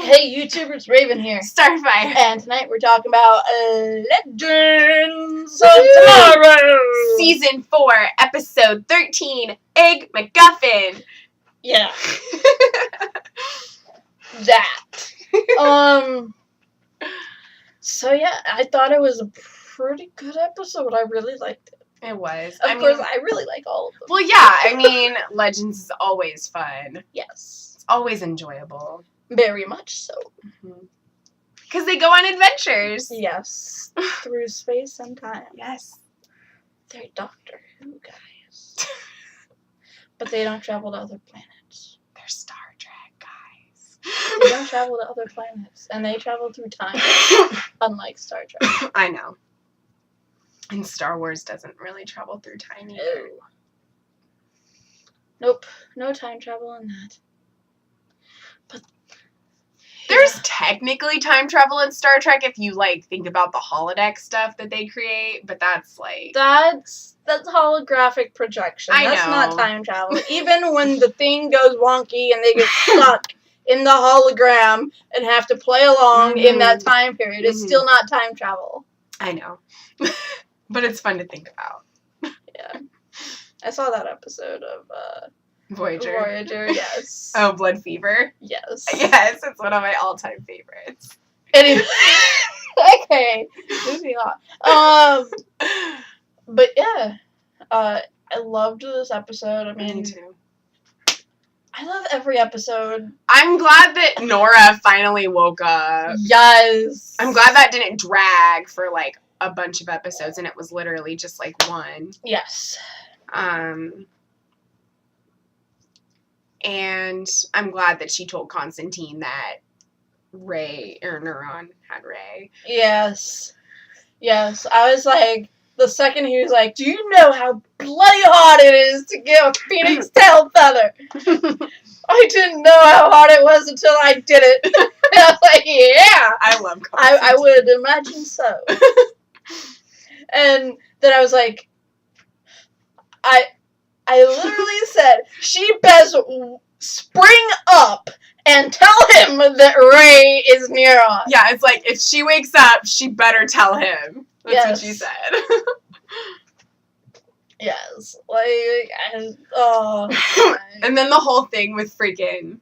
Hey YouTubers, Raven here. Starfire. And tonight we're talking about Legends of Tomorrow. Season 4, Episode 13, Egg McGuffin. Yeah. That. So yeah, I thought it was a pretty good episode. I really liked it. It was. Of course, I really like all of them. Well, yeah, I mean, Legends is always fun. Yes. It's always enjoyable. Very much so. Because they go on adventures. Yes. Through space and time. Yes. They're Doctor Who guys. But they don't travel to other planets. They're Star Trek guys. They don't travel to other planets. And they travel through time. Unlike Star Trek. I know. And Star Wars doesn't really travel through time either. No. Nope. No time travel in that. But there's technically time travel in Star Trek if you, like, think about the holodeck stuff that they create, but that's, like... That's holographic projection. I That's know. not time travel. Even when the thing goes wonky and they get stuck in the hologram and have to play along in that time period, it's still not time travel. I know. But it's fun to think about. Yeah. I saw that episode of Voyager. Voyager, yes. Oh, Blood Fever? Yes. Yes, it's one of my all-time favorites. Anyway. Okay. Moving on. But yeah. I loved this episode. I mean, Me too. I love every episode. I'm glad that Nora finally woke up. Yes. I'm glad that didn't drag for, like, a bunch of episodes and it was literally just, like, one. Yes. And I'm glad that she told Constantine that Ray, or Neuron, had Ray. Yes. Yes. I was like, the second he was like, do you know how bloody hard it is to get a phoenix tail feather? I didn't know how hard it was until I did it. I was like, yeah. I love Constantine. I would imagine so. And then I was like, I literally said, she best spring up and tell him that Ray is Neuron. Yeah, it's like, if she wakes up, she better tell him. That's what she said. Yes. Like, oh. And then the whole thing with freaking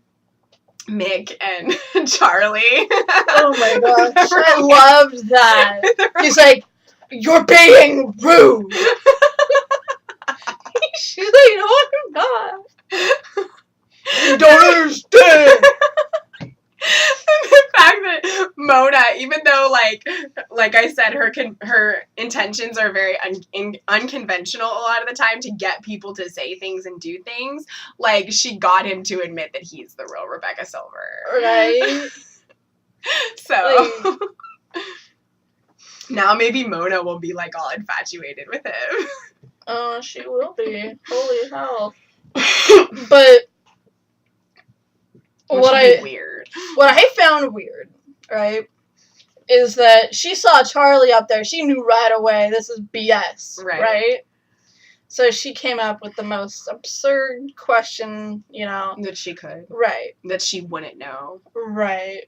Mick and Charlie. Oh my gosh. I loved that. He's like, you're being rude. She's like, no, I'm not. You don't understand. The fact that Mona, even though, like I said, her intentions are very unconventional a lot of the time to get people to say things and do things, like, she got him to admit that he's the real Rebecca Silver. Right? So... now maybe Mona will be, like, all infatuated with him. Oh, she will be. Holy hell. But what I found weird, right, is that she saw Charlie up there. She knew right away this is BS, right? So she came up with the most absurd question, you know. That she could. Right. That she wouldn't know. Right.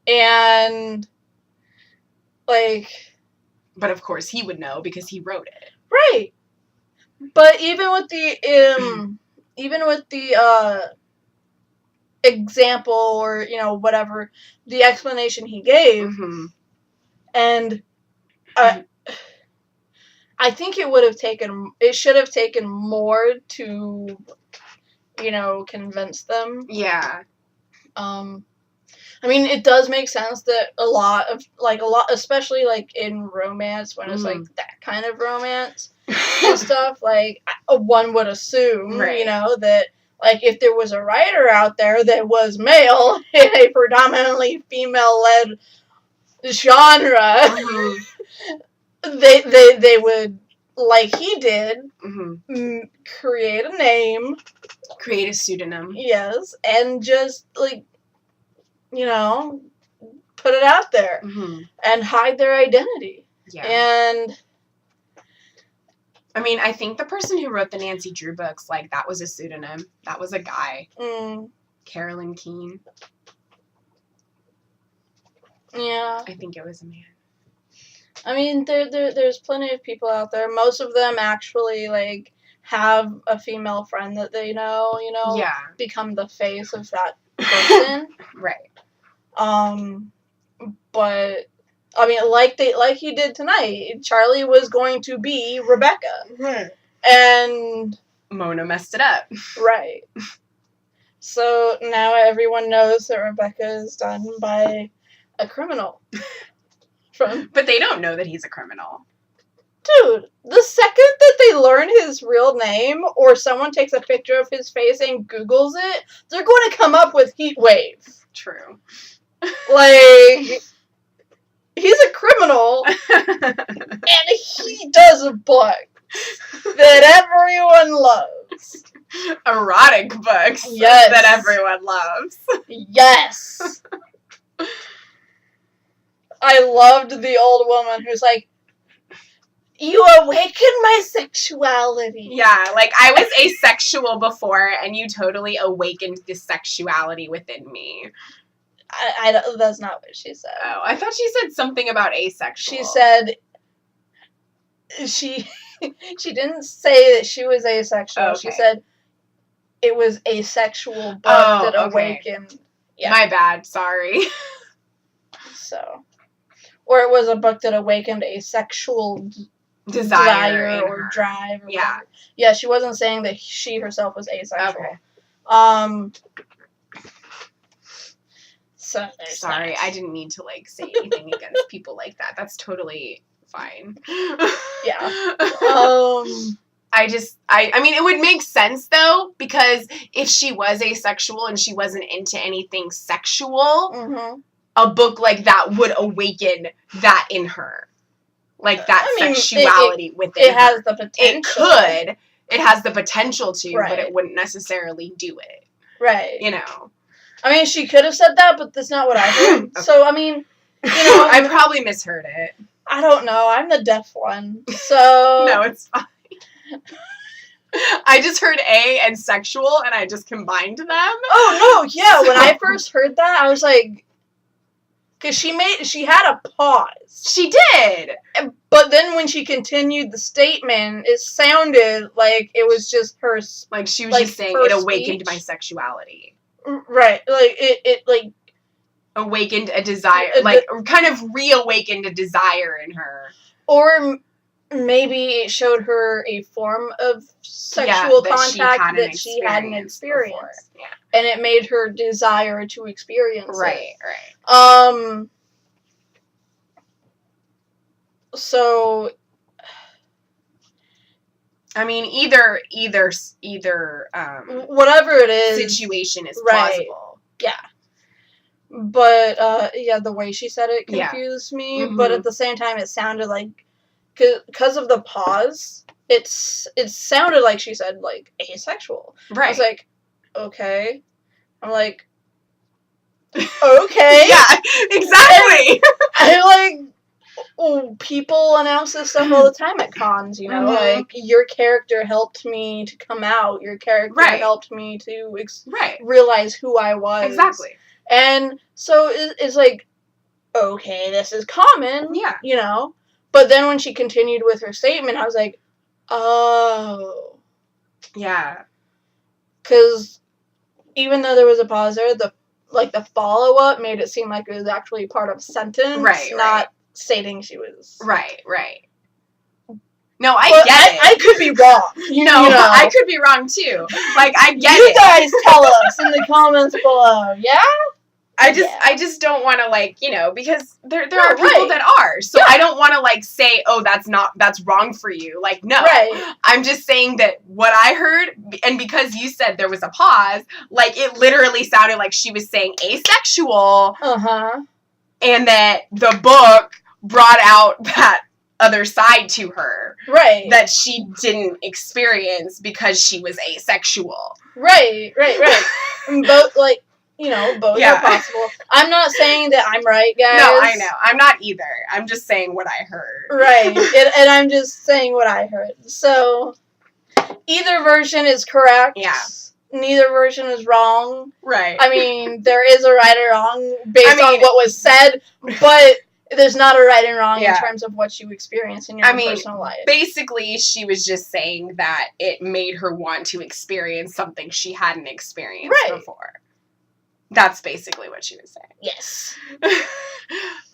And, like... But of course he would know because he wrote it. Right. But even with the example or, you know, whatever, the explanation he gave, and I think it should have taken more to, you know, convince them. Yeah. I mean, it does make sense that a lot, especially, like, in romance, when it's, like, that kind of romance and stuff, like, one would assume, you know, that, like, if there was a writer out there that was male in a predominantly female-led genre, they would, like he did, create a name. Create a pseudonym. Yes, and just, like, you know, put it out there and hide their identity. Yeah. And I mean, I think the person who wrote the Nancy Drew books, like, that was a pseudonym. That was a guy. Carolyn Keene. Yeah. I think it was a man. I mean, there's plenty of people out there. Most of them actually, like, have a female friend that they know, Yeah. become the face of that person. Right. But, I mean, like he did tonight, Charlie was going to be Rebecca. Right. And... Mona messed it up. Right. So now everyone knows that Rebecca is done by a criminal. But they don't know that he's a criminal. Dude, the second that they learn his real name or someone takes a picture of his face and Googles it, they're going to come up with Heatwave. True. Like, he's a criminal and he does books that everyone loves. Erotic books Yes. that everyone loves. Yes. I loved the old woman who's like, you awaken my sexuality. Yeah, like I was asexual before, and you totally awakened the sexuality within me. That's not what she said. Oh, I thought she said something about asexual. She said she didn't say that she was asexual. Okay. She said it was asexual book that awakened. Yeah. My bad. Sorry. So, or it was a book that awakened a sexual desire or her. drive. Or Yeah. whatever. Yeah. She wasn't saying that she herself was asexual. Okay. So there's Sorry, that. I didn't mean to like say anything against people like that. That's totally fine. Yeah. I mean, it would make sense though, because if she was asexual and she wasn't into anything sexual, Mm-hmm. a book like that would awaken that in her. Like that sexuality within It her. has the potential. It could. It has the potential to, Right. but it wouldn't necessarily do it. Right. You know. I mean, she could have said that, but that's not what I heard. Okay. So, I mean, I probably misheard it. I don't know. I'm the deaf one. So... No, it's fine. I just heard A and sexual, and I just combined them. Oh, no, yeah. When I first heard that, I was like... Because she had a pause. She did! But then when she continued the statement, it sounded like it was just her... Like, she was like, just saying, her it awakened speech. my sexuality. Right. Like, it like... Awakened a desire. Kind of reawakened a desire in her. Or maybe it showed her a form of sexual contact that she hadn't experienced. Before. Yeah. And it made her desire to experience it. Right. So... I mean, either whatever it is... situation is Right. plausible. Yeah. But, yeah, the way she said it confused me. Mhm. But at the same time, it sounded like... Because of the pause, it sounded like she said, like, asexual. Right. I was like, okay. I'm like, okay. Yeah, exactly. I people announce this stuff all the time at cons, you know? Mhm. Like, your character helped me to come out. Your character Right. helped me to Right. realize who I was. Exactly. And so it's like, okay, this is common. Yeah. You know? But then when she continued with her statement, I was like, oh. Yeah. Because even though there was a pause there, the follow-up made it seem like it was actually part of a sentence, not stating she was... Right. No, I But get it. I could be wrong. I could be wrong too. Like, I get you it. guys tell us in the comments below, yeah? I just don't want to, like, you know, because there are people right. that are. So I don't want to, like, say, oh, that's wrong for you. Like, no. Right. I'm just saying that what I heard, and because you said there was a pause, like, it literally sounded like she was saying asexual, Uh-huh. and that the book brought out that other side to her. Right. That she didn't experience because she was asexual. Right. And both, like, you know, both are possible. I'm not saying that I'm right, guys. No, I know. I'm not either. I'm just saying what I heard. Right. And I'm just saying what I heard. So, either version is correct. Yeah. neither version is wrong. Right. I mean, there is a right or wrong based I mean- on what was said, but there's not a right and wrong in Yeah. terms of what you experience in your own personal life. Basically, she was just saying that it made her want to experience something she hadn't experienced Right. before. That's basically what she was saying. Yes.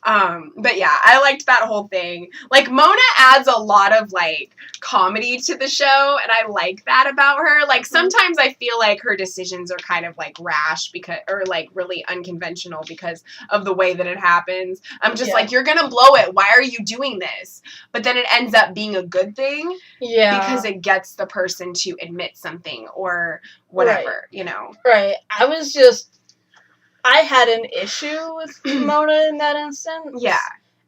But yeah, I liked that whole thing. Like, Mona adds a lot of, like, comedy to the show, and I like that about her. Like, sometimes I feel like her decisions are kind of, like, rash or, like, really unconventional because of the way that it happens. I'm just like, you're gonna blow it. Why are you doing this? But then it ends up being a good thing. Yeah. Because it gets the person to admit something or whatever, you know? Right. I had an issue with Mona in that instance. Yeah.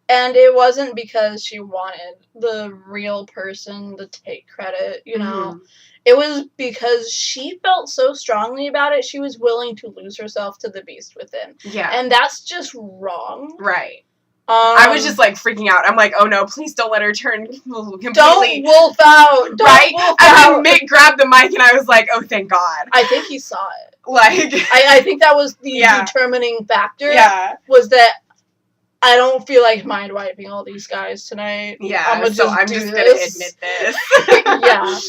And it wasn't because she wanted the real person to take credit, you know. Mhm. It was because she felt so strongly about it, she was willing to lose herself to the beast within. Yeah. And that's just wrong. Right. I was just, like, freaking out. I'm like, oh, no, please don't let her turn completely. Don't wolf out. Don't right? wolf And out. then Mick grabbed the mic, and I was like, oh, thank God. I think he saw it. Like, I think that was the Yeah. determining factor. yeah. Was that I don't feel like mind wiping all these guys tonight. Yeah, I'm so I'm just going to admit this. Yeah.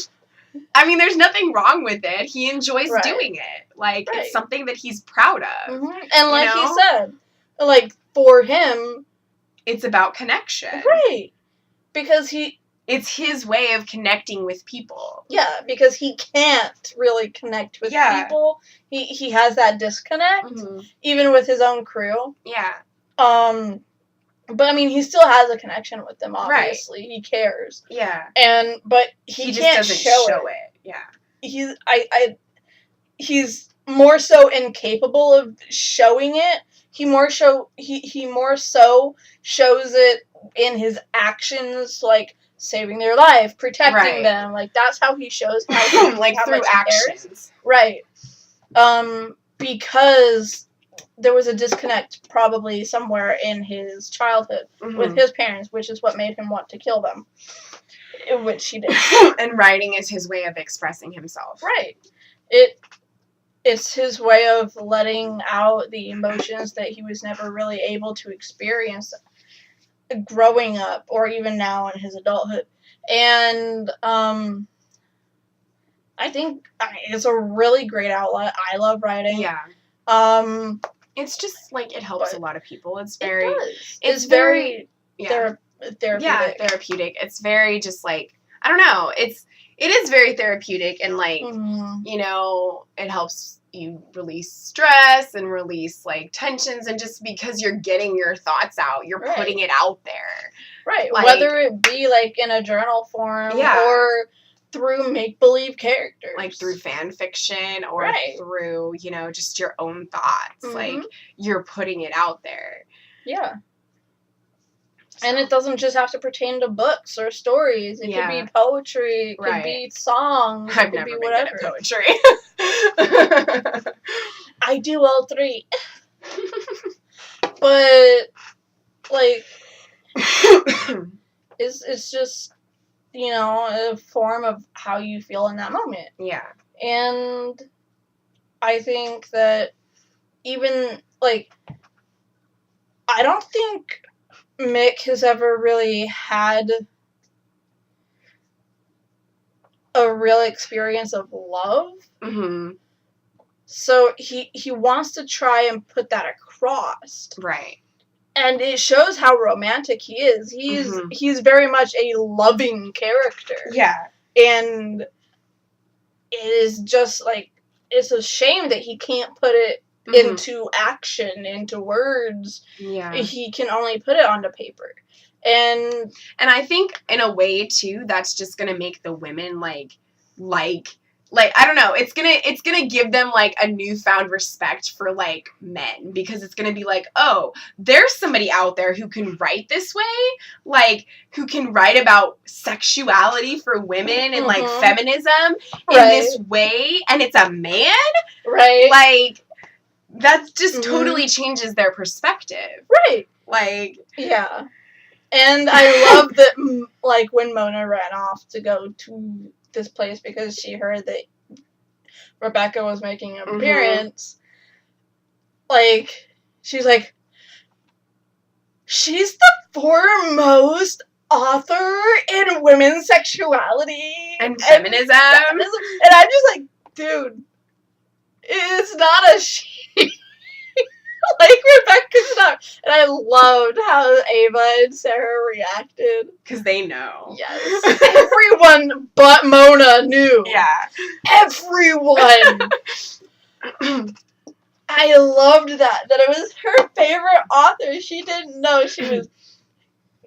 I mean, there's nothing wrong with it. He enjoys Right. doing it. Like, Right. it's something that he's proud of. Mm-hmm. And like know? he said, like, for him, It's about connection. right. Because It's his way of connecting with people. because he can't really connect with Yeah. people. He has that disconnect, Mm-hmm. even with his own crew. Yeah. But I mean, he still has a connection with them, Right. obviously. He cares. Yeah. But He he just can't doesn't show it. Yeah. He's more so incapable of showing it. He more so shows it in his actions, like saving their life, protecting Right. them. Like that's how he shows how Like, how through much he cares. actions. Right. Because there was a disconnect probably somewhere in his childhood Mhm. with his parents, which is what made him want to kill them. Which he did. And writing is his way of expressing himself. Right. It's his way of letting out the emotions that he was never really able to experience growing up or even now in his adulthood. And I think it's a really great outlet. I love writing. Yeah. It's just like it helps But a lot of people. It's It very does. it's very therapeutic. Yeah, therapeutic. It's very just like I don't know. It is very therapeutic and like Mhm. you know, it helps you release stress and release like tensions and just because you're getting your thoughts out, you're Right. putting it out there. Right. Like- Whether it be like in a journal form Yeah. or through make-believe characters. Like through fan fiction or Right. through, you know, just your own thoughts. Mhm. Like you're putting it out there. Yeah. And So- it doesn't just have to pertain to books or stories. It Yeah. could be poetry. It could Right. be songs. It I've could never be been whatever. good at poetry. I do all three. But like it's just, you know, a form of how you feel in that moment. yeah. And I think that even like I don't think Mick has ever really had a real experience of love. Hmm. So he wants to try and put that across. Right. And it shows how romantic he is. Mhm. He's very much a loving character. Yeah. And it is just like it's a shame that he can't put it Mhm. into action, into words. Yeah. He can only put it onto paper. And And I think in a way too, that's just gonna make the women like I don't know, it's gonna give them like a newfound respect for like men because it's gonna be like, oh, there's somebody out there who can write this way, like who can write about sexuality for women and like Mhm. feminism in Right. this way, and it's a man, right. like that just Mhm. totally changes their perspective. Right. Like Yeah. And I love that, like, when Mona ran off to go to this place because she heard that Rebecca was making an Mhm. appearance, like, she's like, she's the foremost author in women's sexuality And feminism. and I'm just like, dude, it's not a she. Like, Rebecca's not. And I loved how Ava and Sarah reacted. Because they know. Yes. Everyone but Mona knew. Yeah. Everyone. I loved that it was her favorite author. She didn't know she was,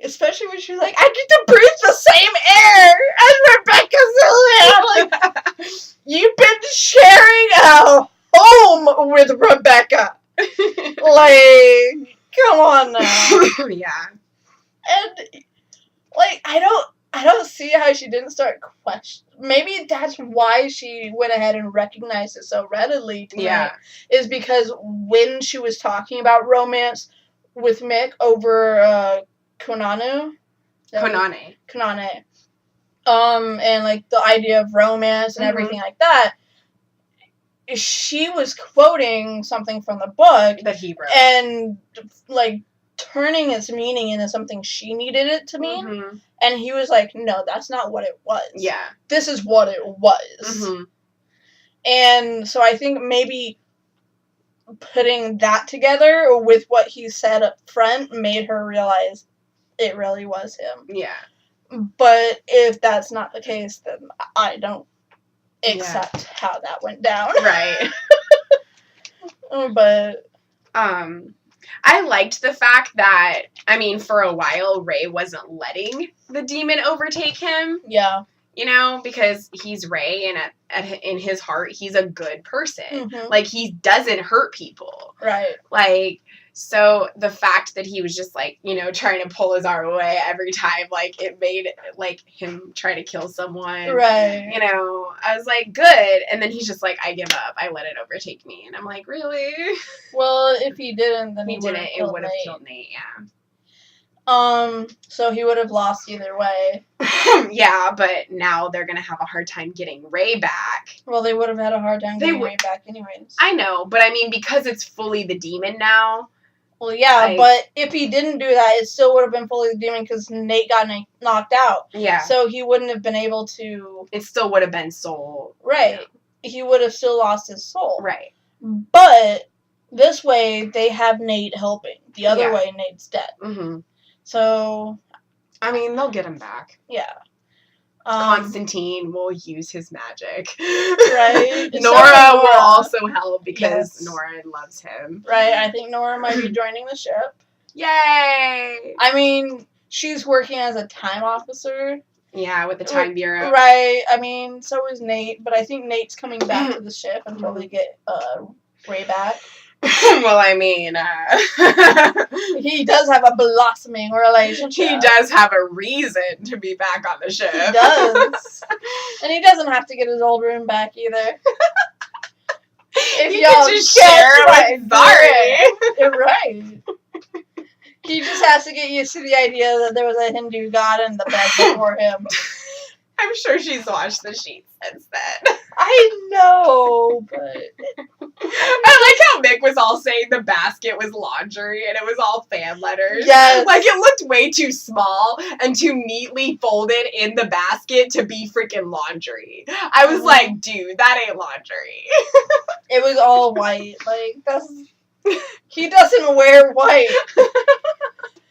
especially when she was like, I get to breathe the same air as Rebecca Zillian. Like, you've been sharing a home with Rebecca. Like, come on now. Yeah. And, like, I don't see how she didn't start questioning. Maybe that's why she went ahead and recognized it so readily tonight. Yeah. Is because when she was talking about romance with Mick over Konane. Konane. And, like, the idea of romance and Mhm. everything like that, she was quoting something from the book That he wrote. and, like, turning its meaning into something she needed it to mean. Mhm. And he was like, no, that's not what it was. Yeah. This is what it was. Mhm. And so I think maybe putting that together with what he said up front made her realize it really was him. Yeah. But if that's not the case, then I don't accept how that went down. Right. But I liked the fact that, I mean, for a while, Ray wasn't letting the demon overtake him, yeah. you know, because he's Ray, and in his heart, he's a good person. Mhm. Like, he doesn't hurt people. Right. Like, so the fact that he was just, like, you know, trying to pull his arm away every time, like, it made, like, him try to kill someone. Right. You know, I was like, good. And then he's just like, I give up. I let it overtake me. And I'm like, really? Well, if he didn't, then He didn't. It would have killed Nate, So he would have lost either way. yeah. Yeah, but now they're going to have a hard time getting Ray back. Well, they would have had a hard time They getting would- Ray back anyways. I know, but I mean, because it's fully the demon now. Well, yeah, Like- but if he didn't do that, it still would have been fully the demon because Nate got knocked out. Yeah. So he wouldn't have been able to... It still would have been soul. Right. He would have still lost his soul. Right. But this way, they have Nate helping. The other Yeah. way, Nate's dead. Mm-hmm. So, I mean, they'll get him back. yeah. Constantine will use his magic. Right. So Nora will will Nora. also help because Yes. Nora loves him. Right, I think Nora might be joining the ship. Yay! I mean, she's working as a time officer. Yeah, with the Time Bureau. Right, I mean, so is Nate, but I think Nate's coming back to the ship until they get Ray back. Well, I mean, He does have a blossoming relationship. he does have a reason to be back on the ship. He does. And he doesn't have to get his old room back either. If He y'all can just get share what with Zari. You're right. He just has to get used to the idea that there was a Hindu god in the bed before him. I'm sure she's washed the sheets since then. I know, but I like how Mick was all saying the basket was laundry and it was all fan letters. Yes. Like, it looked way too small and too neatly folded in the basket to be freaking laundry. I was like, dude, that ain't laundry. it was all white. Like, that's... He doesn't wear white.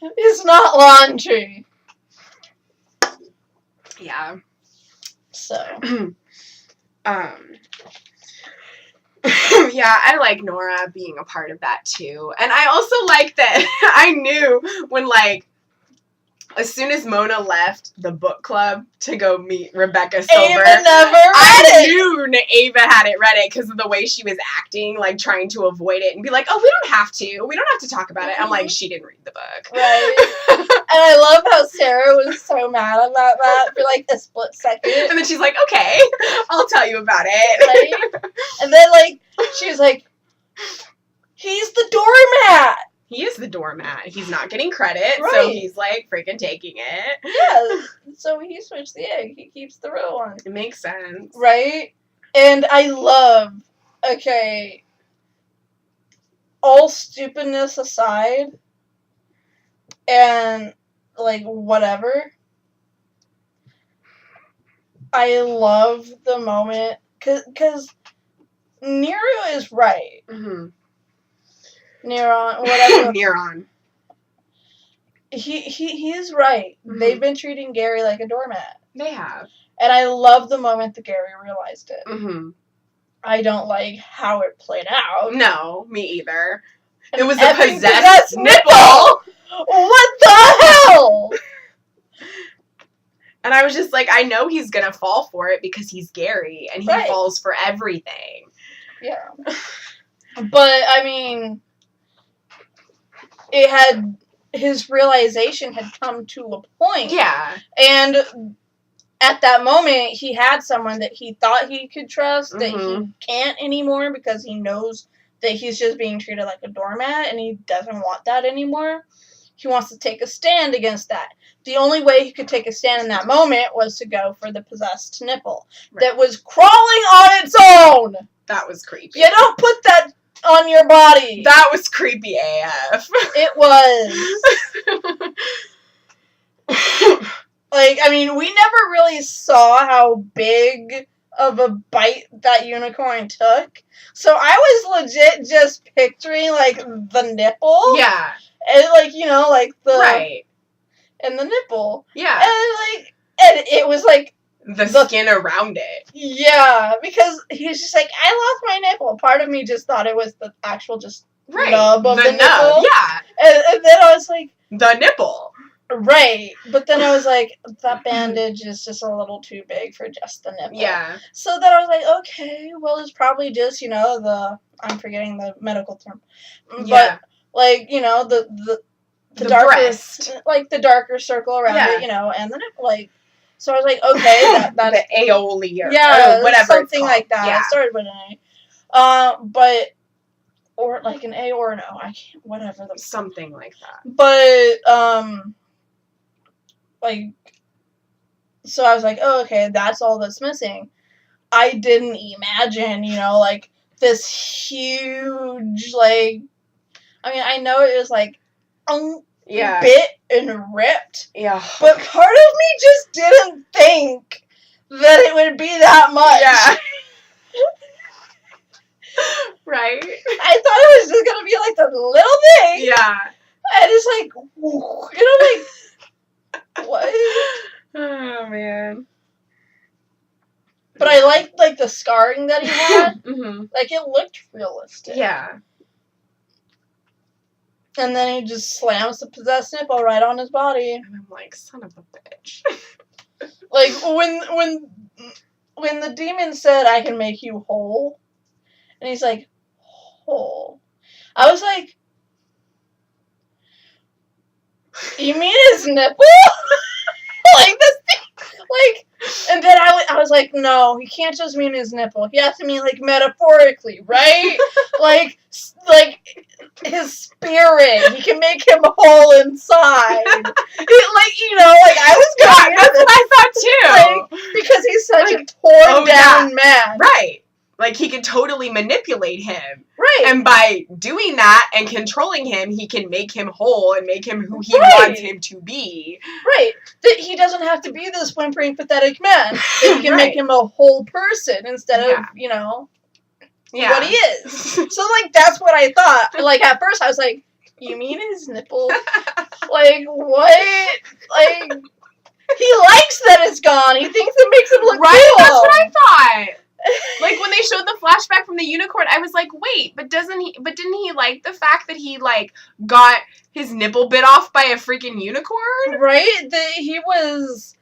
It's not laundry. Yeah. So... Yeah, I like Nora being a part of that too. And I also like that I knew when, like, as soon as Mona left the book club to go meet Rebecca Silver, Ava never read I it. knew Ava hadn't read it because of the way she was acting, like trying to avoid it and be like, oh, we don't have to. We don't have to talk about it. I'm like, she didn't read the book. Right. And I love how Sarah was so mad about that for like a split second. And then she's like, okay, I'll tell you about it. Right? And then, like, she was like, he's the doormat. He is the doormat. He's not getting credit, so Right. he's like freaking taking it. Yeah. So he switched the egg. He keeps the real one. It makes sense. Right? And I love, okay, all stupidness aside, and, like, whatever, I love the moment, because Nero is right. Mm-hmm. Neron, whatever. Neron. He is right. Mhm. They've been treating Gary like a doormat. They have. And I love the moment that Gary realized it. Mm-hmm. I don't like how it played out. No, me either. An It was a effing possessed nipple! What the hell? And I was just like, I know he's gonna fall for it because he's Gary, and he Right. falls for everything. Yeah. But, I mean, his realization had come to a point. Yeah. And at that moment, he had someone that he thought he could trust, that he can't anymore because he knows that he's just being treated like a doormat, and he doesn't want that anymore. He wants to take a stand against that. The only way he could take a stand in that moment was to go for the possessed nipple that was crawling on its own. That was creepy. You don't put that on your body. That was creepy AF. It was. Like, I mean, we never really saw how big of a bite that unicorn took. So I was legit just picturing, like, the nipple. Yeah. And, like, you know, like, the... Right. And the nipple. Yeah. And it was, like... The skin around it. Yeah, because he was just like, I lost my nipple. Part of me just thought it was the actual just nub of the nipple. Yeah. And then I was like... The nipple. Right. But then I was like, that bandage is just a little too big for just the nipple. Yeah. So then I was like, okay, well, it's probably just, you know, I'm forgetting the medical term. Yeah. But, like, you know, the darker, breast. like, the darker circle around it, you know, and the nipple, like, so I was like, okay, that's... the aioli or something whatever it's called. like that. Yeah. It started with an A. But, or, like, an A or an O. I can't, whatever. Something like that. But, like, so I was like, oh, okay, that's all that's missing. I didn't imagine, you know, like, this huge, like, I mean, I know it was, like, bit and ripped. Yeah. But part of me just didn't think that it would be that much. Yeah. Right? I thought it was just gonna be, like, the little thing. Yeah. And it's like, and I'm like, what? Oh, man. But I liked, like, the scarring that he had. Mm-hmm. Like, it looked realistic. Yeah. And then he just slams the possessed nipple right on his body. And I'm like, son of a bitch. Like, when the demon said, I can make you whole, and he's like, whole. I was like, you mean his nipple? Like, this thing, like, and then I was like, no, he can't just mean his nipple. He has to mean, like, metaphorically, right? like, his spirit. He can make him whole inside. Like, you know, like, I was going that's what I thought, too. Like, because he's such like, a torn down man. Right. Like, he can totally manipulate him. Right. And by doing that and controlling him, he can make him whole and make him who he wants him to be. Right. That he doesn't have to be this whimpering, pathetic man. That he can make him a whole person instead of, you know, what he is. So, like, that's what I thought. Like, at first I was like, you mean his nipple? Like, what? Like, he likes that it's gone. He thinks it makes him look cool. That's what I thought. Like, when they showed the flashback from the unicorn, I was like, wait, but didn't he like the fact that he, like, got his nipple bit off by a freaking unicorn? Right? That he was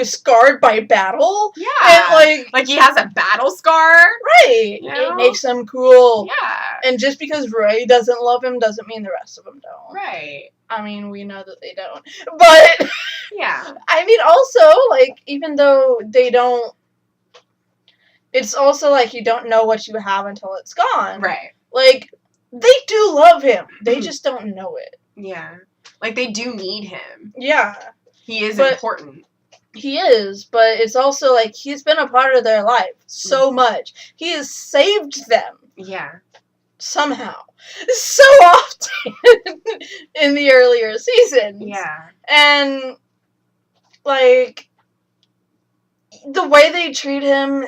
scarred by battle. Yeah. And, like he has a battle scar. Right. You know? It makes him cool. Yeah. And just because Roy doesn't love him doesn't mean the rest of them don't. Right. I mean, we know that they don't. But, yeah. I mean, also, like, even though they don't, it's also like you don't know what you have until it's gone. Right. Like, they do love him. They just don't know it. Yeah. Like, they do need him. Yeah. He is important. He is, but it's also like he's been a part of their life so much. He has saved them. Yeah. Somehow. So often in the earlier seasons. Yeah. And, like, the way they treat him,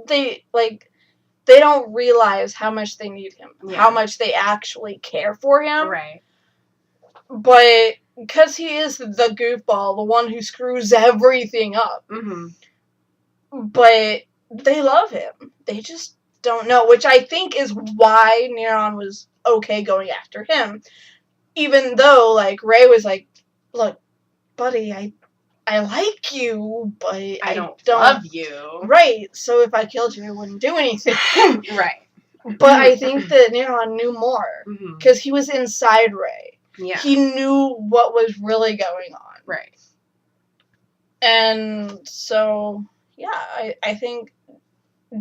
they don't realize how much they need him. Yeah. How much they actually care for him. Right. But because he is the goofball, the one who screws everything up. Mm-hmm. But they love him. They just don't know, which I think is why Neron was okay going after him. Even though, like, Ray was like, look, buddy, I like you, but I don't love you. Right, so if I killed you, it wouldn't do anything. Right. But I think that Neron knew more. Because he was inside Ray. Yeah. He knew what was really going on. Right. And so, yeah, I think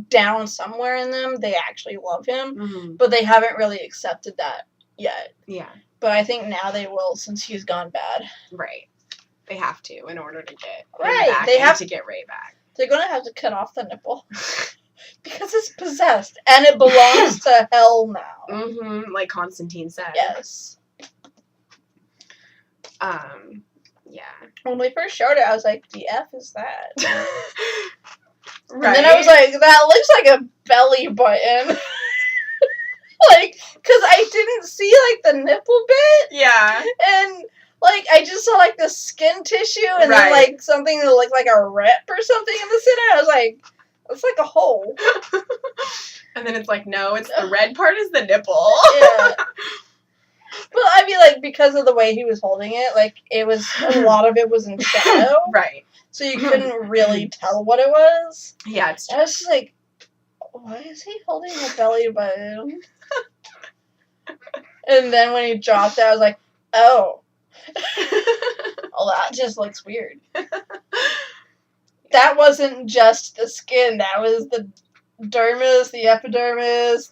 down somewhere in them, they actually love him, but they haven't really accepted that yet. Yeah. But I think now they will, since he's gone bad. Right. They have to in order to get right. Back they have to get Ray back. They're gonna have to cut off the nipple because it's possessed and it belongs to hell now. Like Constantine said. Yes. Yeah. When we first showed it, I was like, "The F is that?" Right. And then I was like, "That looks like a belly button." Like, because I didn't see, like, the nipple bit. Yeah. And, like, I just saw, like, the skin tissue and then, like, something that looked like a rip or something in the center. I was like, it's like a hole. And then it's like, no, it's the red part is the nipple. Yeah. Well, I mean, like, because of the way he was holding it, like, it was, a lot of it was in shadow. Right. So you couldn't really tell what it was. Yeah, it's true. I was just like, why is he holding a belly button? And then when he dropped it, I was like, oh. Oh, that just looks weird. That wasn't just the skin. That was the dermis, the epidermis,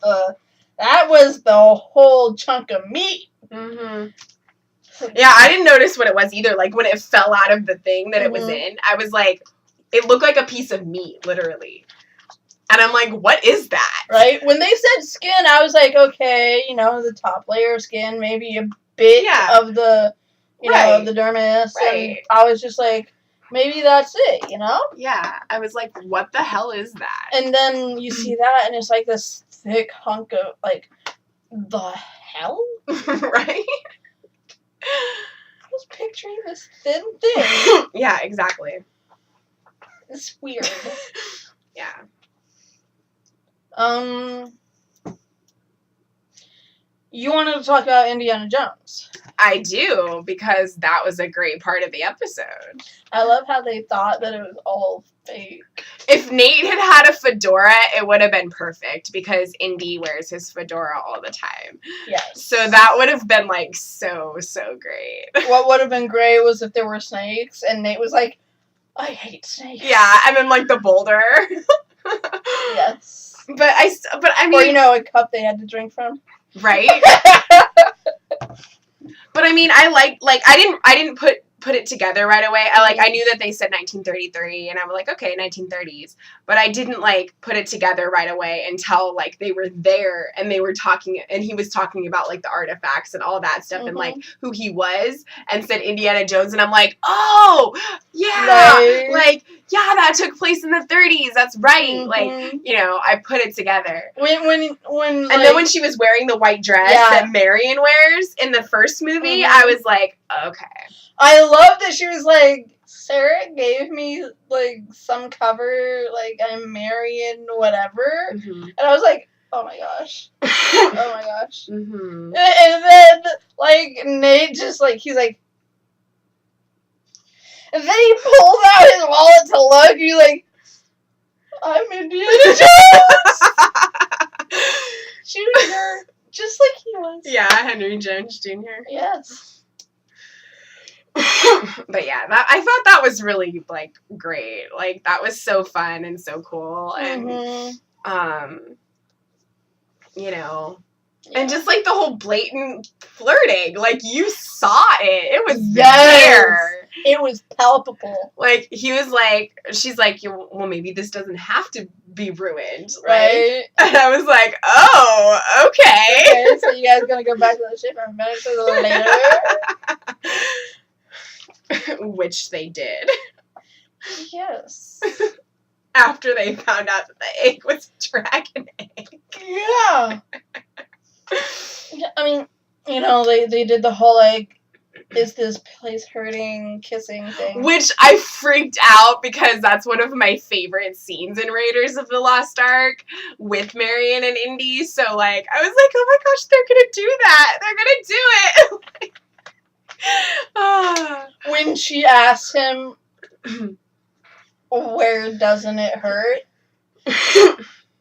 that was the whole chunk of meat. Yeah, I didn't notice what it was either. Like, when it fell out of the thing that it was in, I was like, it looked like a piece of meat, literally. And I'm like, what is that? Right? When they said skin, I was like, okay, you know, the top layer of skin, maybe a bit of the, you know, of the dermis. And I was just like, maybe that's it, you know? Yeah. I was like, what the hell is that? And then you see that, and it's like this thick hunk of, like, the hell? Right? I was picturing this thin thing. Yeah, exactly. It's weird. Yeah. You wanted to talk about Indiana Jones. I do, because that was a great part of the episode. I love how they thought that it was all fake. If Nate had had a fedora, it would have been perfect, because Indy wears his fedora all the time. Yes. So that would have been, like, so great. What would have been great was if there were snakes, and Nate was like, I hate snakes. Yeah, and then, like, the boulder. Yes. But I mean... Or, you know, a cup they had to drink from. Right? But I mean, I didn't put it together right away. I knew that they said 1933, and I was like, okay, 1930s. But I didn't, like, put it together right away until, like, they were there, and they were talking, and he was talking about, like, the artifacts and all that stuff, and, like, who he was, and said Indiana Jones, and I'm like, oh, yeah, like, yeah, that took place in the 30s, that's right, like, you know, I put it together. When and then when she was wearing the white dress that Marion wears in the first movie, I was like, okay. I love that she was like, Sarah gave me, like, some cover, like, I'm Marion, whatever. And I was like, oh my gosh. Oh my gosh. And then, like, Nate just, like, he's like, and then he pulls out his wallet to look, and he's like, I'm Indiana Jones! Junior, just like he was. Yeah, Henry Jones Jr. Yes. But yeah, I thought that was really, like, great. Like, that was so fun and so cool. And, you know, and just, like, the whole blatant flirting. Like, you saw it. It was there. It was palpable. Like, he was like, she's like, well, maybe this doesn't have to be ruined. Right? Like, and I was like, oh, okay. Okay, so you guys gonna go back to the ship and finish it a little later? Which they did. Yes. After they found out that the egg was a dragon egg. Yeah. I mean, you know, they did the whole, like, is this place hurting, kissing thing. Which I freaked out because that's one of my favorite scenes in Raiders of the Lost Ark with Marion and Indy. So, like, I was like, oh my gosh, they're going to do that. They're going to do it. When she asked him, where doesn't it hurt?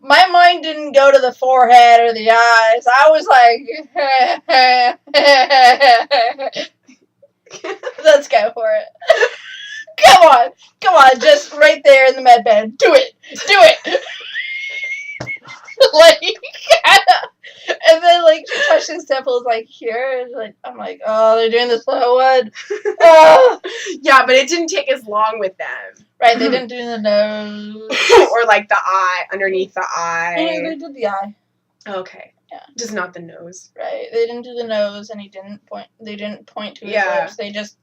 My mind didn't go to the forehead or the eyes. I was like, let's go for it. Come on, just right there in the med bed. Do it. Like, and then, like, she touched his temples, like, here, and, like, I'm like, oh, they're doing the slow one. Oh. Yeah, but it didn't take as long with them. Right, they didn't do the nose. Or, like, the eye, underneath the eye. Yeah, they did the eye. Okay. Yeah. Just not the nose. Right, they didn't do the nose, and they didn't point to his lips. They just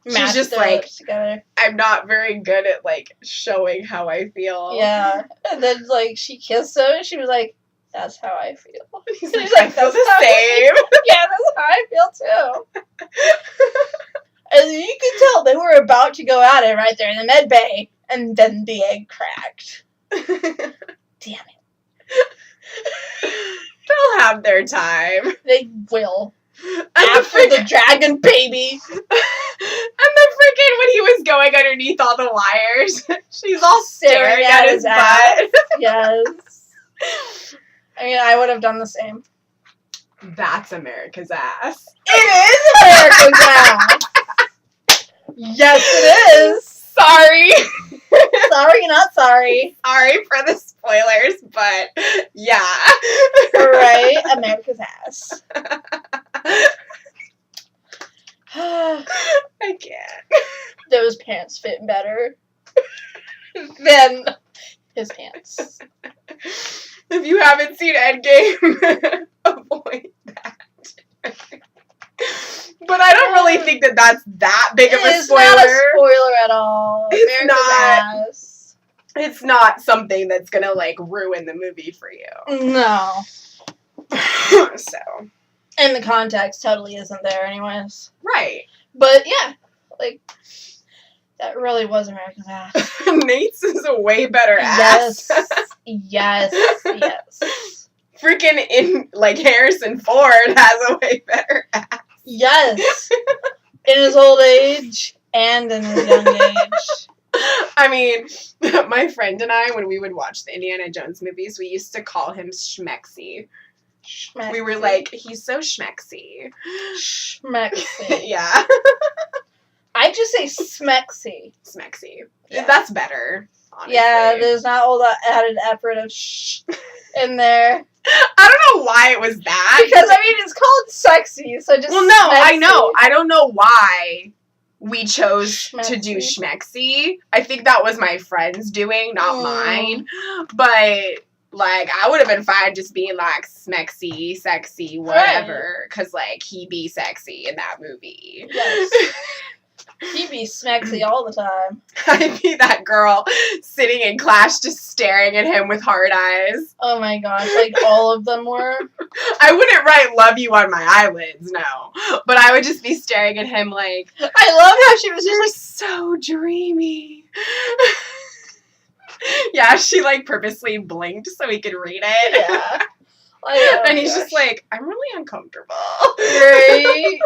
matched just their like, lips together. I'm not very good at, like, showing how I feel. Yeah, and then, like, she kissed him, and she was like, that's how I feel. He's like, I feel the same. Yeah, that's how I feel too. And you could tell they were about to go at it right there in the med bay, and then the egg cracked. Damn it. They'll have their time. They will. And After the dragon baby. And the freaking, when he was going underneath all the wires, she's all staring at his butt. Yes. I mean, I would have done the same. That's America's ass. It is America's ass. Yes, it is. Sorry. Sorry, not sorry. Sorry for the spoilers, but yeah. Right, America's ass. I can't. Those pants fit better than his pants. If you haven't seen Endgame, avoid that. But I don't really think that that's that big of a spoiler. It's not a spoiler at all. It's America's not. ass. It's not something that's gonna, like, ruin the movie for you. No. So. And the context totally isn't there anyways. Right. But yeah, like, that really was America's ass. Nate's is a way better ass. Yes. Freaking Harrison Ford has a way better ass. Yes. In his old age and in his young age. I mean, my friend and I, when we would watch the Indiana Jones movies, we used to call him Schmexy. Schmexy. We were like, he's so schmexy. Schmexy. Yeah. I just say smexy. Smexy. Yeah. That's better, honestly. Yeah, there's not all that added effort of shh in there. I don't know why it was that. Because, I mean, it's called sexy, so just Well, no, I smexy. know. I don't know why we chose to do Schmexy. schmexy. I think that was my friend's doing, not mine. But, like, I would have been fine just being, like, smexy, sexy, whatever. Because, like, he be sexy in that movie. Yes. He be smexy all the time. I'd be that girl sitting in class just staring at him with hard eyes. Oh my gosh, like all of them were. I wouldn't write love you on my eyelids, no. But I would just be staring at him like, I love how she was just you're like, so dreamy. Yeah, she like purposely blinked so he could read it. yeah. Oh And he's gosh. just like, I'm really uncomfortable. Right?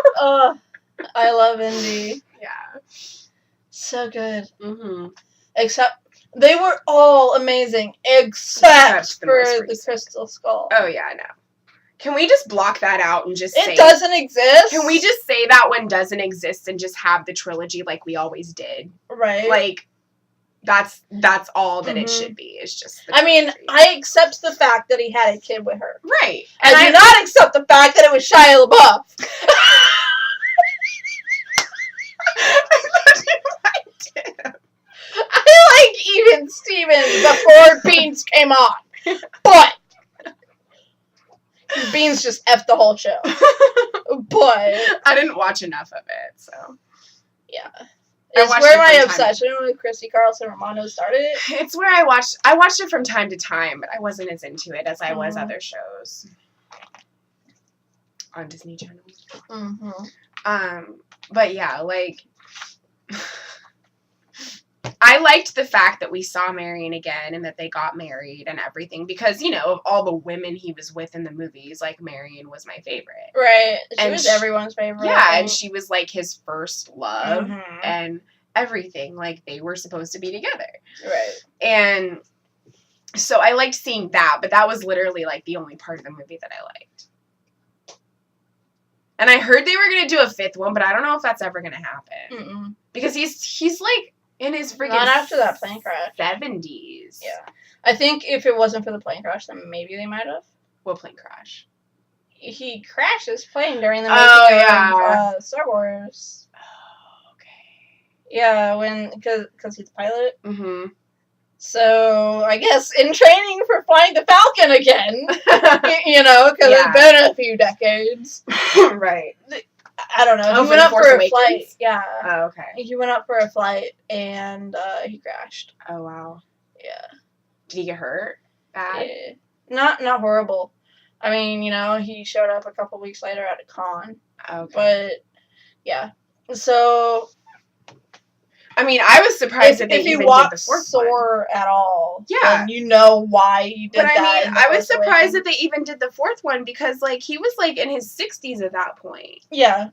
I love Indy. Yeah. So good. Mm-hmm. Except, they were all amazing, except the for most the recent. Crystal Skull. Oh, yeah, I know. Can we just block that out and just say... It doesn't exist. Can we just say that one doesn't exist and just have the trilogy like we always did? Right. Like, that's all that it Mhm. should be. It's just the I mean, trilogy. I accept the fact that he had a kid with her. Right. And I do not accept the fact that it was Shia LaBeouf. I thought fucking Stevens before Beans came on. But Beans just effed the whole show. But I didn't watch enough of it, so. yeah. I It's watched where it my from time to obsession with Christy Carlson Romano started. It's where I watched it from time to time, but I wasn't as into it as I was other shows on Disney Channel. Mm-hmm. But yeah, like, I liked the fact that we saw Marion again and that they got married and everything because, you know, of all the women he was with in the movies, like, Marion was my favorite. Right. She And was everyone's favorite. Yeah, and she was, like, his first love Mhm. and everything. Like, they were supposed to be together. Right. And so I liked seeing that, but that was literally, like, the only part of the movie that I liked. And I heard they were going to do a fifth one, but I don't know if that's ever going to happen. Mm-mm. Because he's like, in his freaking Not after that plane crash. 70s. Yeah. I think if it wasn't for the plane crash, then maybe they might have. What plane crash? He crashed his plane during the Oh, making yeah. of Star Wars. Oh, okay. Yeah, because he's a pilot. Mm-hmm. So I guess in training for flying the Falcon again, you know, because Yeah. it's been a few decades. Right. I don't know. Oh, He for went The up Force for a Awakens? flight. Yeah. Oh, okay. He went up for a flight and he crashed. Oh, wow. Yeah. Did he get hurt? Bad? Yeah. Not horrible. I mean, you know, he showed up a couple weeks later at a con. Okay. But yeah. So I mean, I was surprised that they if you even watch did the fourth Soar at all, Yeah. then you know why he did But that. I in mean, The I was Force surprised Awakens. that they even did the fourth one because, like, he was, like, in his 60s at that point. Yeah.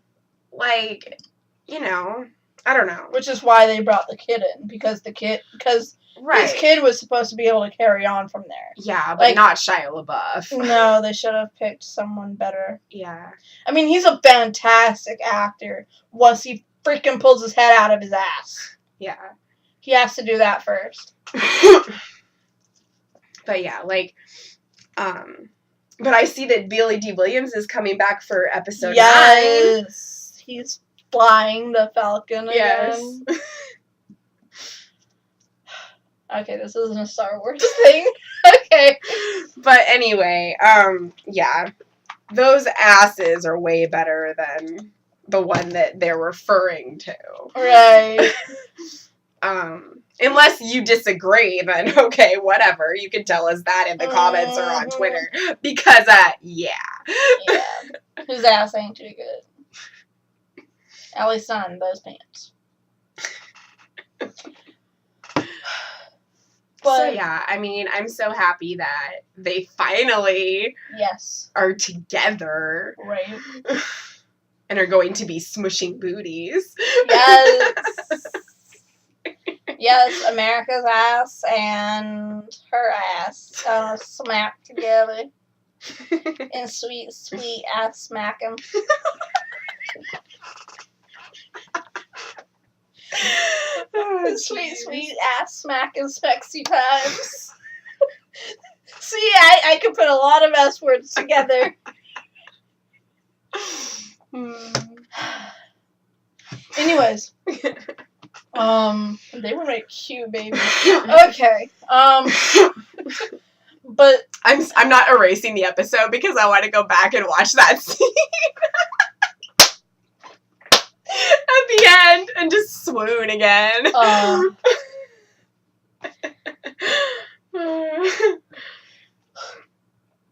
Like, you know, I don't know. Which is why they brought the kid in, because Right. his kid was supposed to be able to carry on from there. Yeah, but like- not Shia LaBeouf. No, they should have picked someone better. Yeah. I mean, he's a fantastic actor once he freaking pulls his head out of his ass. Yeah. He has to do that first. But yeah, like, but I see that Billy D. Williams is coming back for episode 9. Yes. He's flying the Falcon Yes. again. Okay, this isn't a Star Wars thing. Okay. But anyway, yeah. Those asses are way better than the one that they're referring to. Right. Unless you disagree, then okay, whatever. You can tell us that in the comments or on Mhm. Twitter. Because, yeah. Yeah. His ass ain't too good. At least not in those pants. So, But, yeah, I mean, I'm so happy that they finally yes. are together Right. and are going to be smushing booties. Yes. Yes, America's ass and her ass smacked together in sweet, sweet ass smacking. Sweet, sweet ass smacking sexy times. See, I could put a lot of S words together. Anyways. They were like cute, baby. Okay. But I'm not erasing the episode because I want to go back and watch that scene at the end and just swoon again.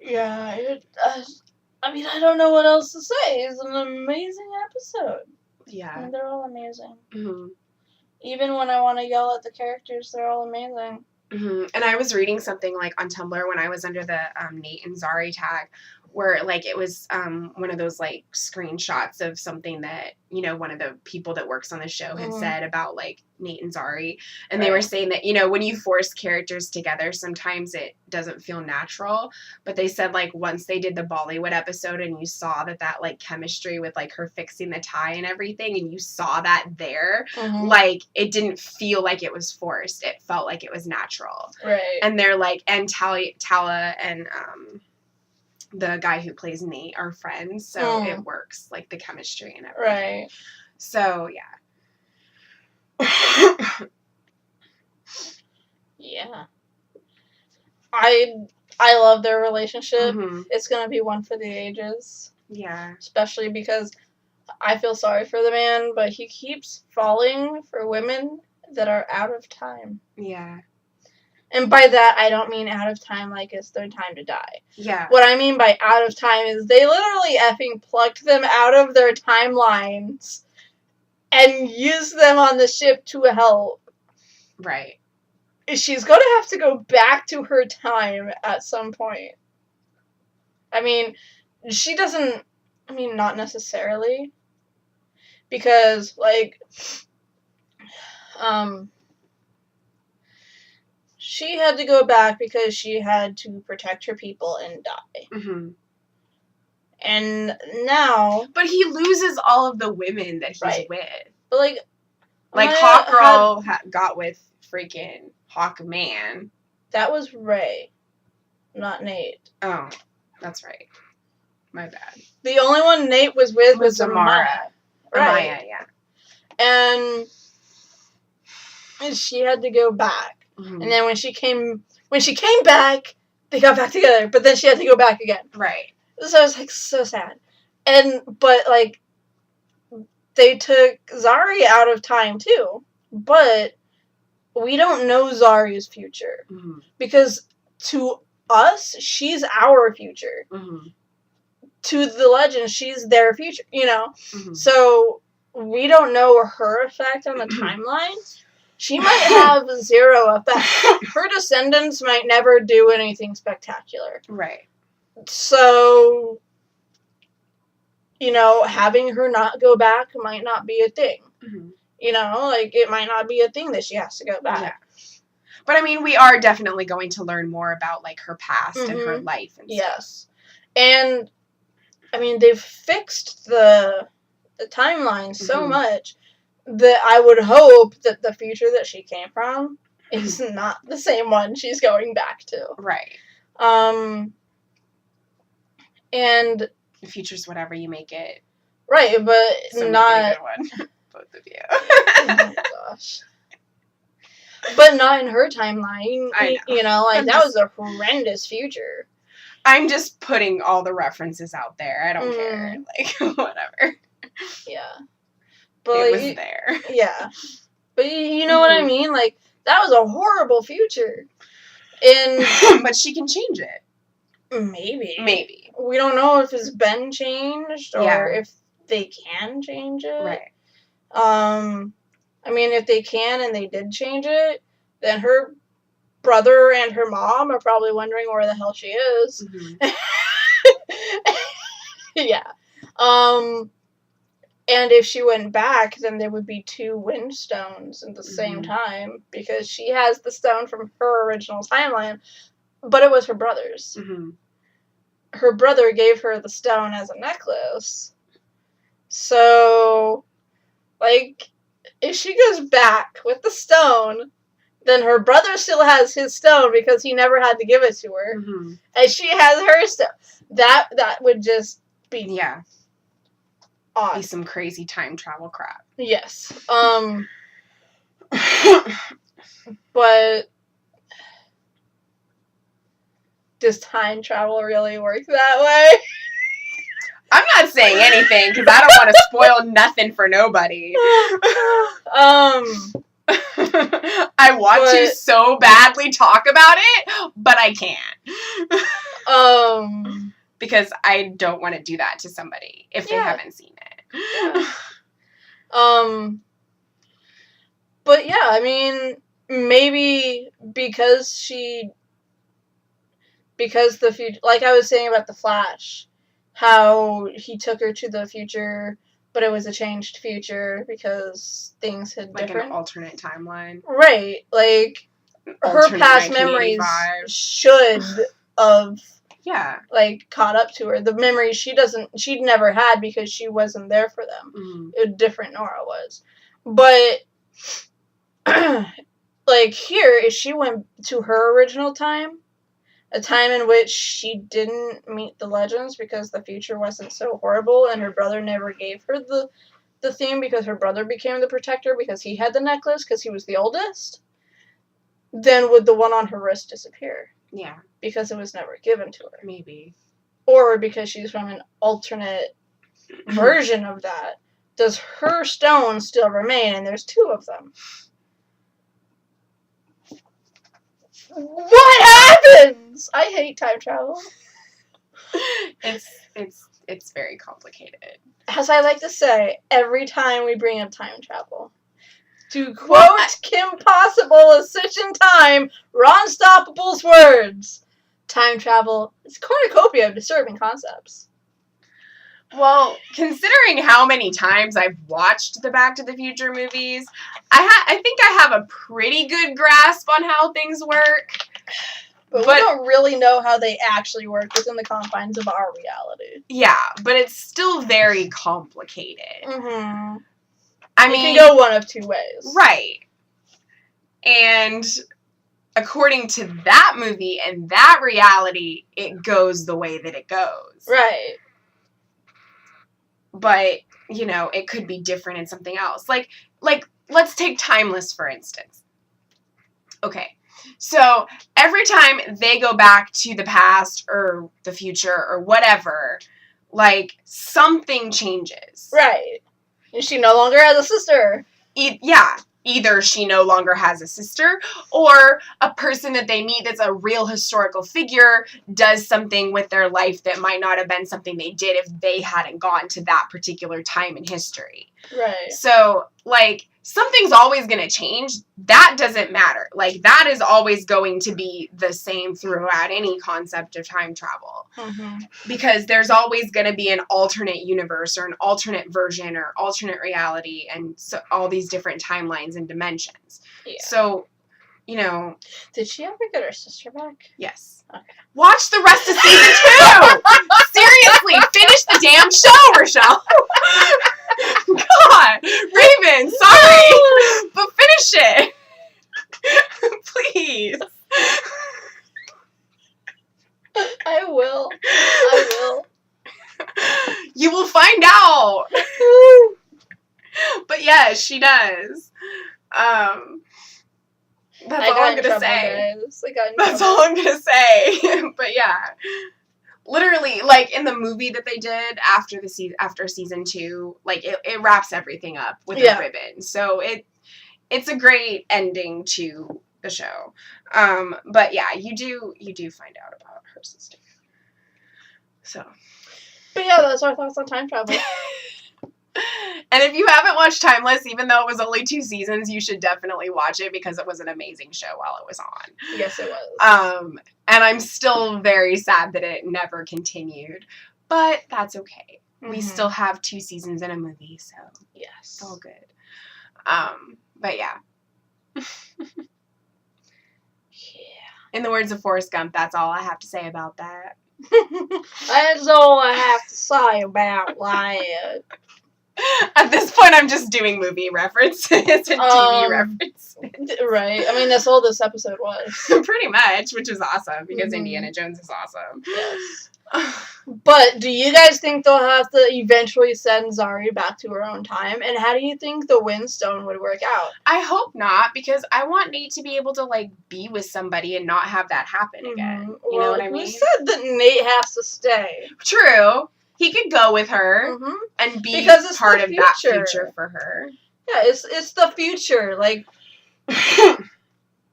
Yeah, I mean, I don't know what else to say. It's an amazing episode. Yeah. And they're all amazing. Mm-hmm. Even when I want to yell at the characters, they're all amazing. Mm-hmm. And I was reading something like on Tumblr when I was under the Nate and Zari tag, where like it was one of those like screenshots of something that, you know, one of the people that works on the show had said about like Nate and Zari, and they were saying that, you know, when you force characters together, sometimes it doesn't feel natural, but they said like once they did the Bollywood episode and you saw that like chemistry with like her fixing the tie and everything, and you saw that there, like it didn't feel like it was forced, it felt like it was natural. Right. And they're like, and Tala and the guy who plays Nate are friends, so it works, like the chemistry and everything. Right. So yeah. Yeah. I love their relationship. Mhm. It's gonna be one for the ages. Yeah. Especially because I feel sorry for the man, but he keeps falling for women that are out of time. Yeah. And by that, I don't mean out of time like it's their time to die. Yeah. What I mean by out of time is they literally effing plucked them out of their timelines and used them on the ship to help. Right. She's going to have to go back to her time at some point. I mean, she doesn't... I mean, not necessarily. Because, like... she had to go back because she had to protect her people and die. Mhm. And now... But he loses all of the women that he's Right. with. But, like... Like, Maya Hawk Girl got with freaking Hawk Man. That was Ray, not Nate. Oh, that's right. My bad. The only one Nate was with was Amara. Right. Amaya, yeah. And she had to go back. Mhm. And then when she came back, they got back together. But then she had to go back again. Right. So it was like so sad. But like they took Zari out of time too. But we don't know Zari's future. Mhm. Because to us, she's our future. Mhm. To the legend, she's their future, you know? Mhm. So we don't know her effect on the timeline. She might have zero effect. Her descendants might never do anything spectacular. Right. So, you know, having her not go back might not be a thing. Mhm. You know, like, it might not be a thing that she has to go back. Yeah. But, I mean, we are definitely going to learn more about, like, her past and her life and stuff. Yes. And, I mean, they've fixed the timeline so much that I would hope that the future that she came from is not the same one she's going back to. Right. And the future's whatever you make it. Right, but So not make it a good one. Both of you. oh my gosh. But not in her timeline. I know. You know, like that was a horrendous future. I'm just putting all the references out there. I don't care. Like, whatever. Yeah. But it like, was there. Yeah. But you know what I mean? Like, that was a horrible future. And but she can change it. Maybe. We don't know if it's been changed or if they can change it. Right. I mean, if they can and they did change it, then her brother and her mom are probably wondering where the hell she is. Mm-hmm. Yeah. And if she went back, then there would be 2 wind stones at the same time, because she has the stone from her original timeline, but it was her brother's. Mm-hmm. Her brother gave her the stone as a necklace. So, like, if she goes back with the stone, then her brother still has his stone because he never had to give it to her. Mm-hmm. And she has her stone. That would just be... Yeah. odd. Be some crazy time travel crap. Yes. But does time travel really work that way? I'm not saying anything because I don't want to spoil nothing for nobody. I want to so badly talk about it, but I can't. Because I don't want to do that to somebody if they haven't seen it. Yeah. But yeah, I mean, maybe because the future, like I was saying about the Flash, how he took her to the future, but it was a changed future because things had different. An alternate timeline. Right, like her past memories should have like caught up to her. The memories she'd never had because she wasn't there for them. Mm-hmm. Different Nora was. But like here, if she went to her original time, a time in which she didn't meet the legends because the future wasn't so horrible and her brother never gave her the thing because her brother became the protector because he had the necklace because he was the oldest, then would the one on her wrist disappear? Yeah, Because it was never given to her. maybe. Or because she's from an alternate version of that. Does her stone still remain? And there's 2 of them. What happens? I hate time travel. It's very complicated. As I like to say, every time we bring up time travel, to quote What? Kim Possible of Stitch in Time, Ron Stoppable's words, time travel is a cornucopia of disturbing concepts. Well, considering how many times I've watched the Back to the Future movies, I think I have a pretty good grasp on how things work. But we don't really know how they actually work within the confines of our reality. Yeah, but it's still very complicated. Mm-hmm. I It mean, can go one of 2 ways. right. And according to that movie and that reality, it goes the way that it goes. Right. But, it could be different in something else. Like let's take Timeless, for instance. Okay. So, every time they go back to the past or the future or whatever, something changes. Right. And she no longer has a sister. Either she no longer has a sister, or a person that they meet that's a real historical figure does something with their life that might not have been something they did if they hadn't gone to that particular time in history. Right. So, something's always going to change. That doesn't matter. That is always going to be the same throughout any concept of time travel. Mm-hmm. Because there's always going to be an alternate universe or an alternate version or alternate reality and so all these different timelines and dimensions. Yeah. So, Did she ever get her sister back? yes. Okay. Watch the rest of season 2! Seriously, finish the damn show, Rochelle! God! Raven, sorry! But finish it! Please. I will. I will. You will find out! But yes, she does. That's all I'm gonna say. That's all I'm gonna say. But yeah. Literally, in the movie that they did after season 2, it wraps everything up with a ribbon. So it's a great ending to the show. But yeah, you do find out about her sister. So. But yeah, that's our thoughts on time travel. And if you haven't watched Timeless, even though it was only 2 seasons, you should definitely watch it because it was an amazing show while it was on. Yes, it was. And I'm still very sad that it never continued, but that's okay. Mm-hmm. We still have 2 seasons in a movie, so yes, it's all good. But yeah. Yeah. In the words of Forrest Gump, that's all I have to say about that. That's all I have to say about that. At this point, I'm just doing movie references and TV references. Right. I mean, that's all this episode was. Pretty much, which is awesome, because Indiana Jones is awesome. Yes. But do you guys think they'll have to eventually send Zari back to her own time? And how do you think the Windstone would work out? I hope not, because I want Nate to be able to, be with somebody and not have that happen again. You know what I mean? We said that Nate has to stay. True. He could go with her and be part of that future for her. Yeah, it's the future. Zari.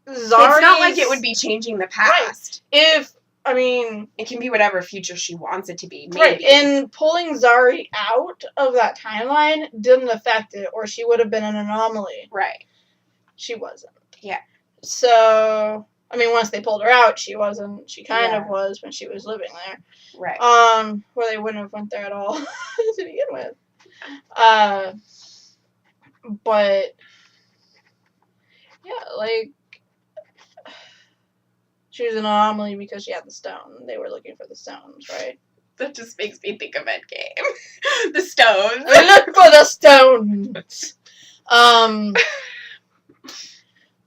It's not like it would be changing the past. Right. It can be whatever future she wants it to be. Maybe. Right, and pulling Zari out of that timeline didn't affect it, or she would have been an anomaly. Right. She wasn't. Yeah. So, once they pulled her out, she wasn't. She kind of was when she was living there. Right. Where they wouldn't have went there at all to begin with. But yeah, she was an anomaly because she had the stone. They were looking for the stones, right? That just makes me think of Endgame. The stones. Look for the stones.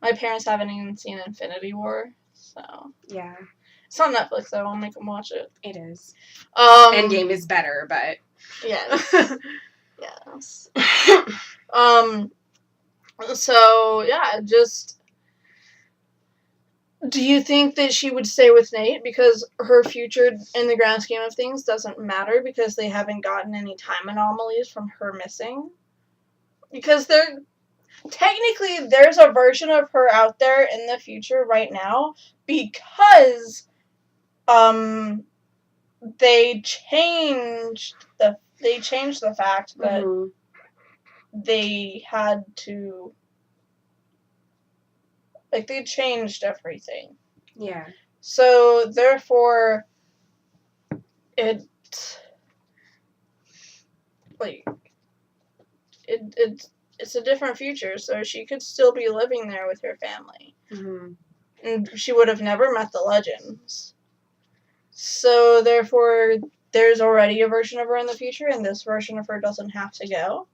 My parents haven't even seen Infinity War, so yeah. It's on Netflix, though. I'll make them watch it. It is. Endgame is better, but yes, yes. So yeah, just Do you think that she would stay with Nate because her future in the grand scheme of things doesn't matter because they haven't gotten any time anomalies from her missing? Because technically there's a version of her out there in the future right now because they changed the fact that they had to, like, they changed everything. Yeah. So therefore it's a different future, so she could still be living there with her family. Mm-hmm. And she would have never met the Legends. So therefore there's already a version of her in the future, and this version of her doesn't have to go.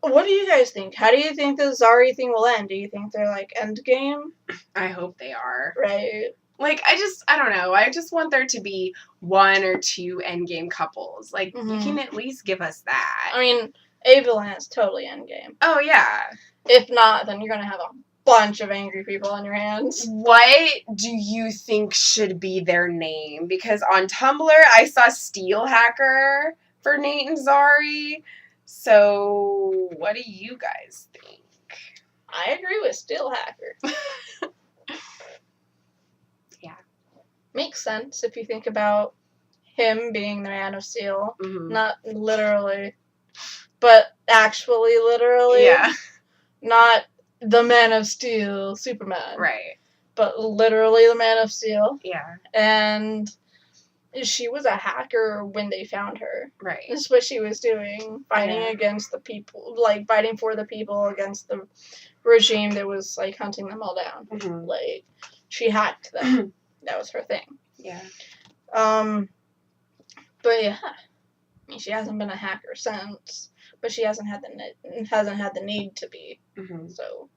What do you guys think? How do you think the Zari thing will end? Do you think they're, like, endgame? I hope they are. Right. Like, I don't know. I just want there to be 1 or 2 endgame couples. Like, you can at least give us that. I mean, Ava Lance, totally endgame. Oh, yeah. If not, then you're gonna have a bunch of angry people on your hands. What do you think should be their name? Because on Tumblr, I saw Steel Hacker for Nate and Zari. So, what do you guys think? I agree with Steel Hacker. Yeah. Makes sense if you think about him being the Man of Steel. Mm-hmm. Not literally, but actually literally. Yeah. Not the Man of Steel, Superman. Right. But literally the Man of Steel. Yeah. And she was a hacker when they found her. Right. That's what she was doing. Fighting against the people. Like, fighting for the people against the regime that was, like, hunting them all down. Mm-hmm. Like, she hacked them. That was her thing. Yeah. But yeah. I mean, she hasn't been a hacker since. But she hasn't had the need to be. Mm-hmm. So,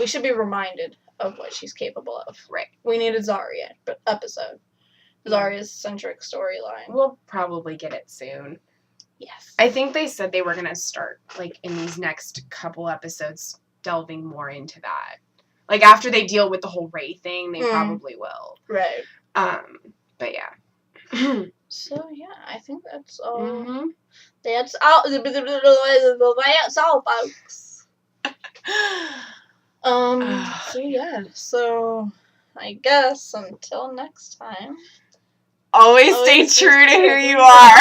we should be reminded of what she's capable of. Right. We need a Zarya episode. Zarya's centric storyline. We'll probably get it soon. Yes. I think they said they were going to start, like, in these next couple episodes, delving more into that. Like, after they deal with the whole Rey thing, they probably will. Right. But yeah. So, yeah, I think that's all. Mm-hmm. That's all. That's all, folks. So, yeah. So, I guess until next time. Always stay true to who you are.